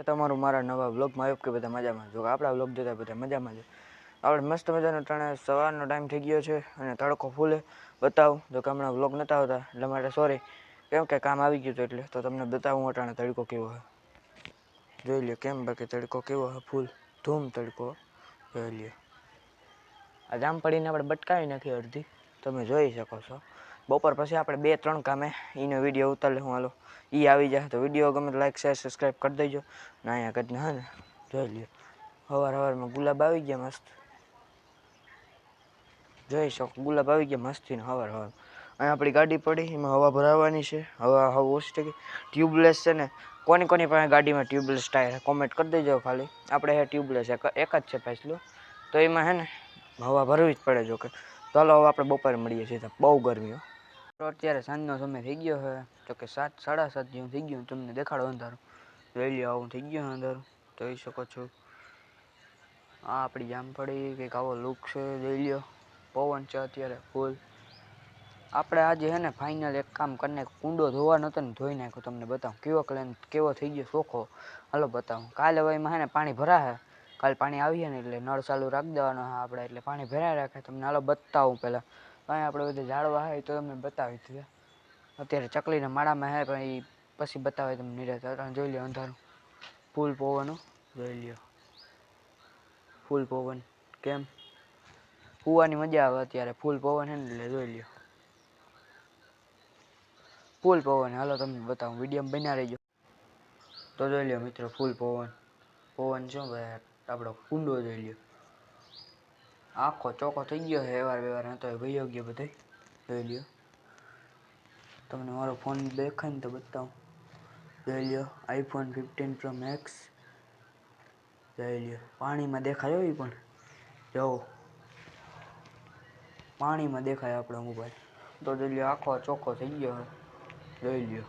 તમારું મારા નવા વ્લોગમાં આવ્યું કે બધા મજામાં જો આપણા વ્લોગ જોતા બધા મજામાં છે. આપણે મસ્ત મજાનો ટાણે સવારનો ટાઈમ થઈ ગયો છે અને તડકો ફૂલે બતાવું જો કે હમણાં વ્લોગ નહોતા આવતા એટલા માટે સોરી, કેમ કે કામ આવી ગયું હતું એટલે તો તમને બતાવું અટાણે તડકો કેવો છે. જોઈ લ્યો કેમ બાકી તડકો કેવો છે, ફૂલ ધૂમ તડકો જોઈ લ્યો. આ જામફળીને આપણે બટકાવી નાખી અડધી, તમે જોઈ શકો છો. બપોર પછી આપણે 2-3 કામે એનો વિડીયો ઉતારી હું હાલો એ આવી જાય તો વિડીયો ગમે લાઈક શેર સબસ્ક્રાઈબ કરી દેજો ને અહીંયા કરીને હા ને જોઈ લ્યો સવારમાં ગુલાબ આવી ગયા મસ્ત, જોઈ શકો ગુલાબ આવી ગયા મસ્તીને સવારમાં. અહીંયા આપણી ગાડી પડી એમાં હવા ભરાવવાની છે, હવા ઓછી થઈ ગઈ. ટ્યુબલેસ છે ને, કોની પાસે ગાડીમાં ટ્યુબલેસ ટાયર કોમેન્ટ કરી દેજો. ખાલી આપણે હે ટ્યુબલેસ એક જ છે પાછલું, તો એમાં હે ને હવા ભરવી જ પડે. જો કે ચાલો હવે આપણે બપોરે મળીએ સીધા, બહુ ગરમી. તો અત્યારે સાંજનો સમય થઈ ગયો છે, તો કે 7-7:30 જેવું થઈ ગયું. તમને દેખાડો અંધારું જોઈ લ્યો, આવું થઈ ગયું અંધારું જોઈ શકો છો. આ આપણી જામફળી કંઈક આવો લુક છે જોઈ લ્યો. પવન છે અત્યારે ફૂલ. આપણે આજે હે ને ફાઇનલ એક કામ કરીને કુંડો ધોવા નતો ને ધોઈ નાખ્યો. તમને બતાવું કેવો થઈ ગયો ચોખ્ખો. હાલો બતાવું. કાલે હવે એમાં હે ને પાણી ભરાશે, કાલે પાણી આવીએ ને એટલે નળ ચાલુ રાખી દેવાનો હા આપણે, એટલે પાણી ભરાઈ રાખે. તમને હાલો બતાવું પહેલાં અહીં આપણે બધે ઝાડવા હોય તો તમને બતાવી દઈએ. અત્યારે ચકલીના માળામાં હે પણ એ પછી બતાવે તમને નિરાંતે. જોઈ લ્યો અંધારું ફૂલ પવન જોઈ લ્યો, ફૂલ પવન કેમ કૂવાની મજા આવે અત્યારે ફૂલ પવન હે ને એટલે જોઈ લ્યો ફૂલ પવન. હાલો તમને બતાવું, વિડીયોમાં બન્યા રહેજો. તો જોઈ લ્યો મિત્રો ફૂલ પવન શું ભાઈ, આપણો કુંડો જોઈ લ્યો આખો ચોખ્ખો થઈ ગયો છે. વ્યવહાર હતો એ વયો ગયો બધે જોઈ લ્યો. તમને મારો ફોન દેખાય ને તો બતાવું જોઈ લ્યો. iPhone 15 Pro Max જોઈ લ્યો. પાણીમાં દેખાયો એ પણ જો પાણીમાં દેખાય આપણો મોબાઈલ. તો જોઈ લ્યો આખો ચોખ્ખો થઈ ગયો જોઈ લ્યો.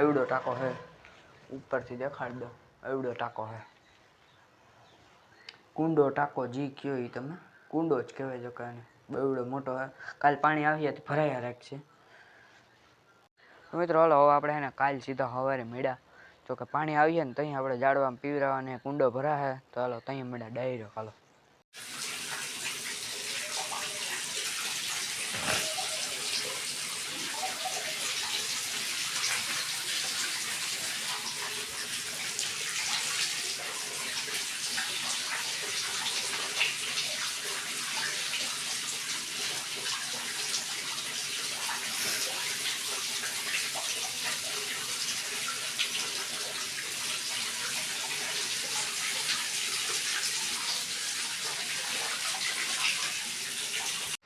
એવડો ટાંકો છે, ઉપરથી દેખાડી દો એવડો ટાંકો છે. કુંડો ટાંકો જી કયો એ તમે કુંડો જ કહેવાય. જો કે એવડો મોટો છે. કાલ પાણી આવીએ તો ભરાયા રાખશે. મિત્રો હાલો હવે આપણે એને કાલ સીધા સવારે મળ્યા. જો કે પાણી આવીએ ને ત્યાં આપણે ઝાડવામાં પીવરાવાને કુંડો ભરાશે તો હાલો ત્યાં મળ્યા ડાયરેક્ટ. હાલો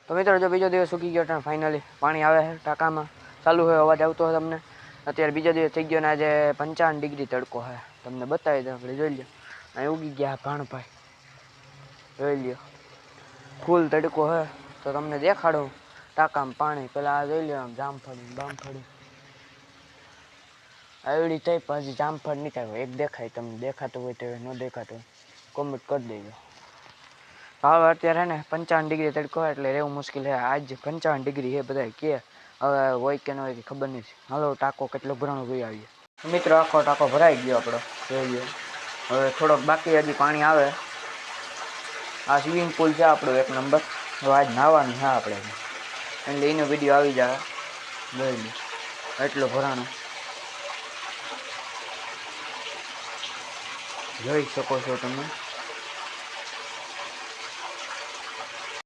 તો મિત્રો જો બીજો દિવસ સૂકી ગયો ત્યાં ફાઇનલી પાણી આવે છે ટાંકામાં, ચાલુ હોય અવાજ આવતો હોય તમને. અત્યારે બીજો દિવસ થઈ ગયો ને આજે 55 ડિગ્રી તડકો છે. તમને બતાવી દો આપણે જોઈ લો. અહીં ઉગી ગયા ભાણભાઈ જોઈ લ્યો ફૂલ તડકો છે. તો તમને દેખાડું ટાંકામાં પાણી પેલા આ જોઈ લ્યો. આમ જામફળી એવડી થઈ પછી જામફળ નીકળ્યો એક દેખાય. તમને દેખાતું હોય તો ન દેખાતું હોય કોમેન્ટ કરી દેજો. હવે અત્યારે ને 55 ડિગ્રી તડકો એટલે રહેવું મુશ્કેલ છે. આજ 55 ડિગ્રી છે બધા કે હવે હોય કે ન હોય કે ખબર નથી. હાલો ટાંકો કેટલો ભરાણો જોઈ આવીએ. મિત્રો આખો ટાંકો ભરાઈ ગયો આપણો જોઈ લો. હવે થોડોક બાકી હજી પાણી આવે. આ સ્વિમિંગ પુલ છે આપણો 1 નંબર. હવે આજ નાહવાનું છે આપણે એટલે એનો વિડીયો આવી જાય જોઈ લો. એટલો ભરાણો જોઈ શકો છો તમે.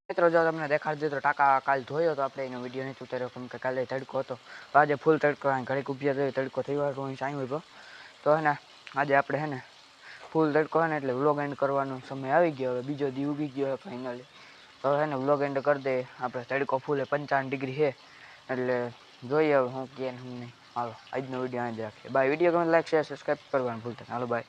મિત્રો જો તમને દેખાડી દીધો ટાંકા કાલ ધોયો તો આપણે એનો વિડીયો નથી ઉતાર્યો કેમ કે કાલે તડકો હતો. તો આજે ફૂલ તડકો ઘડીક ઉભ્યા જોઈએ તડકો થઈ વાર સાંઈ હોય તો હે ને આજે આપણે હે ને ફૂલ તડકો હોય ને એટલે વ્લોગ એન્ડ કરવાનો સમય આવી ગયો. હવે બીજો દી ઉગી ગયો ફાઇનલી. તો હે ને વ્લોગ એન્ડ કરી દે. આપણે તડકો ફૂલ 55 ડિગ્રી છે એટલે જોઈએ હવે હું કે નહીં. હાલો આજનો વિડીયો અહીં જ રાખીએ. બાય. વિડીયો ગમે લાઈક શેર સબસ્ક્રાઈબ કરવાનું ભૂલતા. હાલો બાય.